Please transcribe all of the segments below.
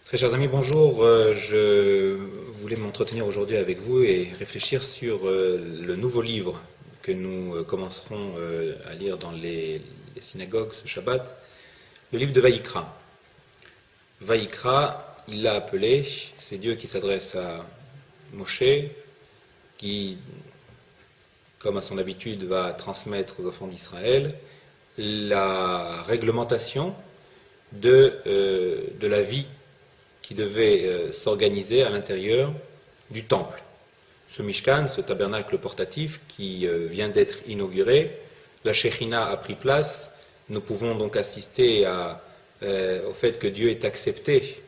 Très chers amis, bonjour. Je voulais m'entretenir aujourd'hui avec vous et réfléchir sur le nouveau livre que nous commencerons à lire dans les synagogues ce Shabbat, le livre de Vaïkra. Vaïkra, il l'a appelé, c'est Dieu qui s'adresse à Moshe, qui, comme à son habitude, va transmettre aux enfants d'Israël la réglementation de la vie qui devait s'organiser à l'intérieur du temple. Ce Mishkan, ce tabernacle portatif qui vient d'être inauguré, la Shekhinah a pris place. Nous pouvons donc assister au fait que Dieu ait accepté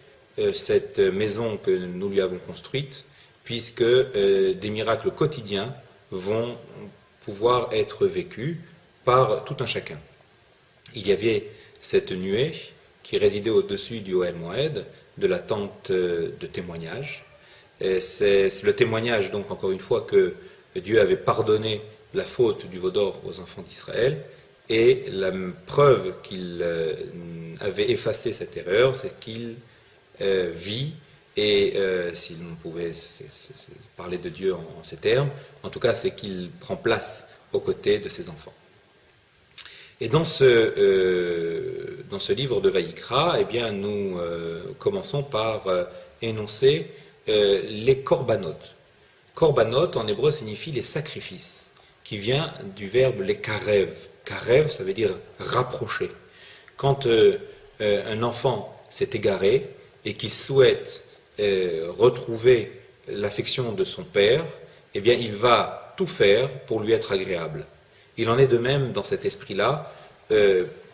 cette maison que nous lui avons construite, puisque des miracles quotidiens vont pouvoir être vécus par tout un chacun. Il y avait cette nuée qui résidait au-dessus du Ohel Moed, de la tente de témoignage. C'est le témoignage, donc, encore une fois, que Dieu avait pardonné la faute du veau d'or aux enfants d'Israël, et la preuve qu'il avait effacé cette erreur, c'est qu'il vit, et si l'on pouvait parler de Dieu en ces termes, en tout cas, c'est qu'il prend place aux côtés de ses enfants. Et dans ce livre de Vaïkra, eh bien, nous commençons par énoncer les korbanot. Korbanot, en hébreu, signifie les sacrifices, qui vient du verbe les karev. Karev, ça veut dire rapprocher. Quand un enfant s'est égaré et qu'il souhaite retrouver l'affection de son père, eh bien, il va tout faire pour lui être agréable. Il en est de même dans cet esprit-là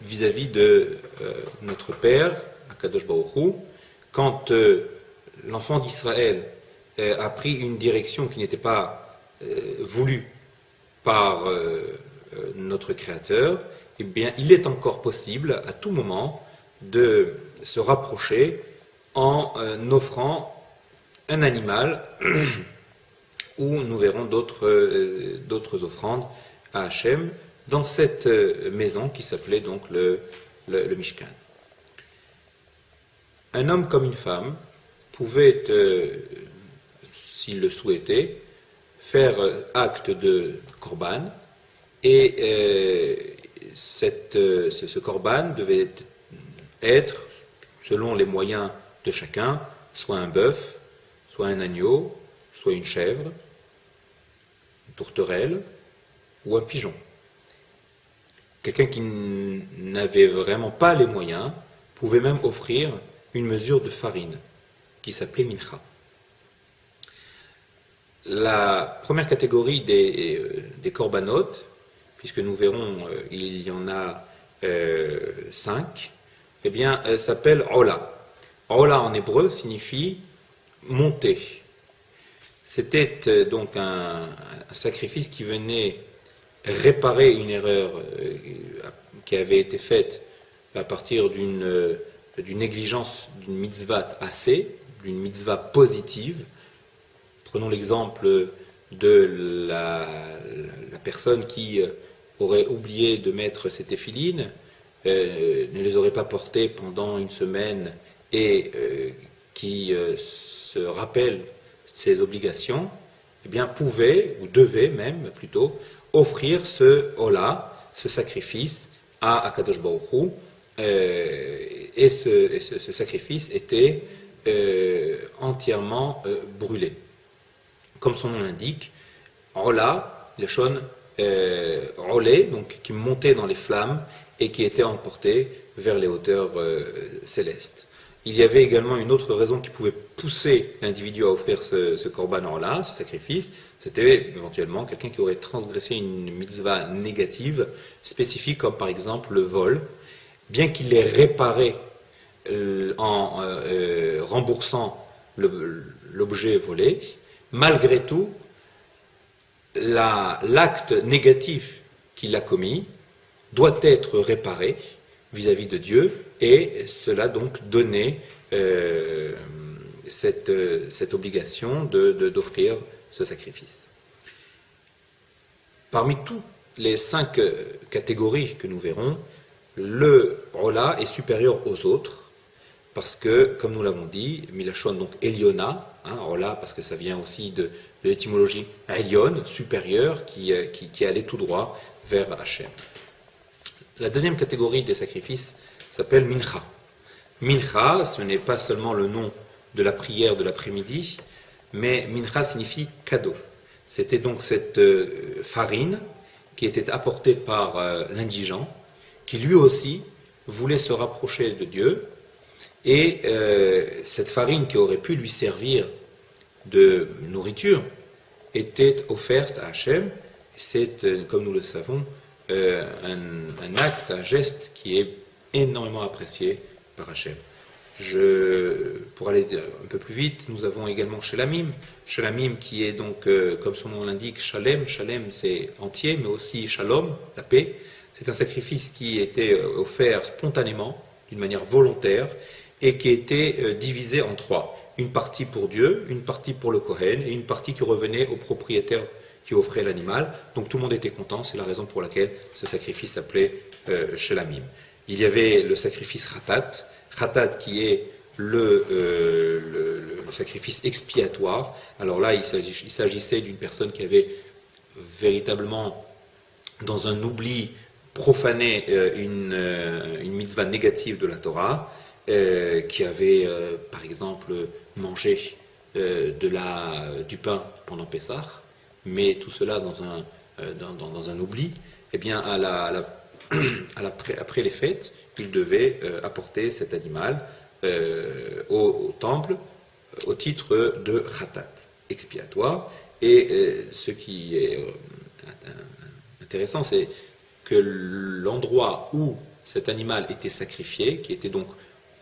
vis-à-vis de notre Père, Akadosh Baruch Hu, quand l'enfant d'Israël a pris une direction qui n'était pas voulue par notre Créateur, eh bien, il est encore possible à tout moment de se rapprocher en offrant un animal où nous verrons d'autres offrandes à Hachem, dans cette maison qui s'appelait donc le Mishkan. Un homme comme une femme pouvait, s'il le souhaitait, faire acte de korban, et ce korban devait être, selon les moyens de chacun, soit un bœuf, soit un agneau, soit une chèvre, une tourterelle, ou un pigeon. Quelqu'un qui n'avait vraiment pas les moyens pouvait même offrir une mesure de farine qui s'appelait mincha. La première catégorie des korbanot, puisque nous verrons il y en a 5, eh bien, s'appelle ola. Ola en hébreu signifie monter. C'était donc un sacrifice qui venait réparer une erreur qui avait été faite à partir d'une négligence d'une mitzvah assez, d'une mitzvah positive. Prenons l'exemple de la personne qui aurait oublié de mettre ses téphilines, ne les aurait pas portées pendant une semaine et qui se rappelle ses obligations, eh bien pouvait, ou devait même plutôt, offrir ce hola, ce sacrifice à Akadosh Baruch Hu, et ce sacrifice était entièrement brûlé. Comme son nom l'indique, hola, le shon olé, donc qui montait dans les flammes et qui était emporté vers les hauteurs célestes. Il y avait également une autre raison qui pouvait pousser l'individu à offrir ce korban-là, ce sacrifice, c'était éventuellement quelqu'un qui aurait transgressé une mitzvah négative, spécifique comme par exemple le vol, bien qu'il ait réparé en remboursant l'objet volé, malgré tout, l'acte négatif qu'il a commis doit être réparé vis-à-vis de Dieu, et cela donc donnait cette obligation d'offrir ce sacrifice. Parmi toutes les 5 catégories que nous verrons, le Ola est supérieur aux autres, parce que, comme nous l'avons dit, Milachon, donc Eliona, Ola, parce que ça vient aussi de l'étymologie Elion, supérieur, qui allait tout droit vers Hachem. La deuxième catégorie des sacrifices s'appelle Mincha. Mincha, ce n'est pas seulement le nom de la prière de l'après-midi, mais Mincha signifie cadeau. C'était donc cette farine qui était apportée par l'indigent, qui lui aussi voulait se rapprocher de Dieu, et cette farine qui aurait pu lui servir de nourriture était offerte à Hachem. C'est, comme nous le savons, un acte, un geste qui est énormément apprécié par Hachem. Pour aller un peu plus vite, nous avons également Shelamim. Shelamim qui est donc, comme son nom l'indique, Shalem. Shalem c'est entier, mais aussi Shalom, la paix. C'est un sacrifice qui était offert spontanément, d'une manière volontaire, et qui était divisé en trois. Une partie pour Dieu, une partie pour le Kohen, et une partie qui revenait au propriétaire qui offrait l'animal. Donc tout le monde était content, c'est la raison pour laquelle ce sacrifice s'appelait Shelamim. Il y avait le sacrifice Khatat, Khatat qui est le sacrifice expiatoire. Alors là, il s'agissait d'une personne qui avait véritablement, dans un oubli, profané une mitzvah négative de la Torah, qui avait, par exemple, mangé du pain pendant Pessah, mais tout cela dans un oubli. Eh bien, après les fêtes, il devait apporter cet animal au temple au titre de khatat, expiatoire. Et ce qui est intéressant, c'est que l'endroit où cet animal était sacrifié, qui était donc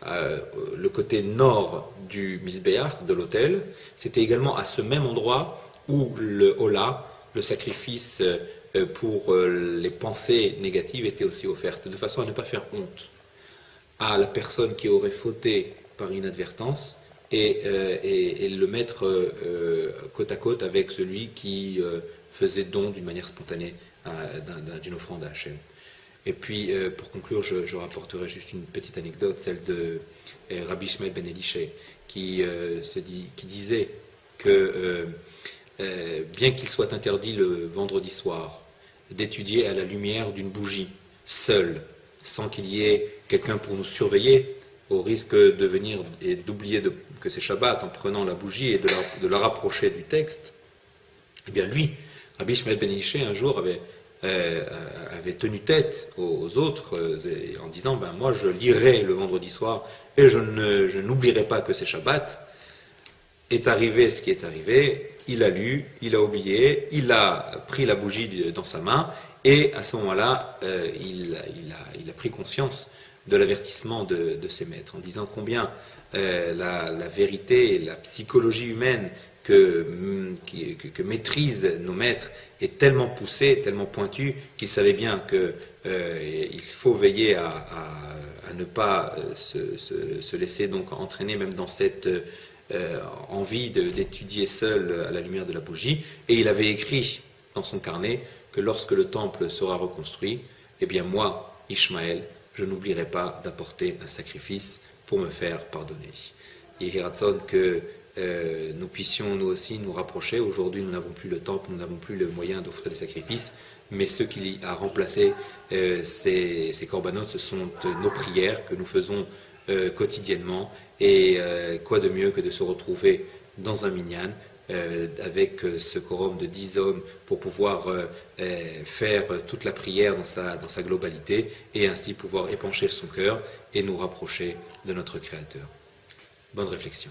le côté nord du Misbéach, de l'autel, c'était également à ce même endroit où le Ola, le sacrifice pour les pensées négatives, était aussi offerte, de façon à ne pas faire honte à la personne qui aurait fauté par inadvertance et le mettre côte à côte avec celui qui faisait don d'une manière spontanée d'une offrande à Hachem. Et puis, pour conclure, je rapporterai juste une petite anecdote, celle de Rabbi Shmuel ben Elisha, qui disait que bien qu'il soit interdit le vendredi soir d'étudier à la lumière d'une bougie, seul, sans qu'il y ait quelqu'un pour nous surveiller, au risque de venir et d'oublier que c'est Shabbat en prenant la bougie et de la rapprocher du texte, eh bien lui, Rabbi Shmuel ben Elisha, un jour avait tenu tête aux autres en disant moi je lirai le vendredi soir et je n'oublierai pas que c'est Shabbat. Est arrivé ce qui est arrivé, il a lu, il a oublié, il a pris la bougie dans sa main et à ce moment-là il a pris conscience de l'avertissement de ses maîtres en disant combien la vérité, la psychologie humaine que maîtrisent nos maîtres est tellement poussée, tellement pointue, qu'ils savaient bien qu'il faut veiller à ne pas se laisser donc entraîner même dans cette envie d'étudier seul à la lumière de la bougie. Et il avait écrit dans son carnet que lorsque le temple sera reconstruit, eh bien moi, Ishmaël, je n'oublierai pas d'apporter un sacrifice pour me faire pardonner. Et Hiratson, que nous puissions nous aussi nous rapprocher. Aujourd'hui, nous n'avons plus le temple, nous n'avons plus le moyen d'offrir des sacrifices, mais ce qui a remplacé ces corbanotes, ce sont nos prières que nous faisons quotidiennement. Et quoi de mieux que de se retrouver dans un minyan avec ce quorum de 10 hommes pour pouvoir faire toute la prière dans sa globalité et ainsi pouvoir épancher son cœur et nous rapprocher de notre Créateur. Bonne réflexion.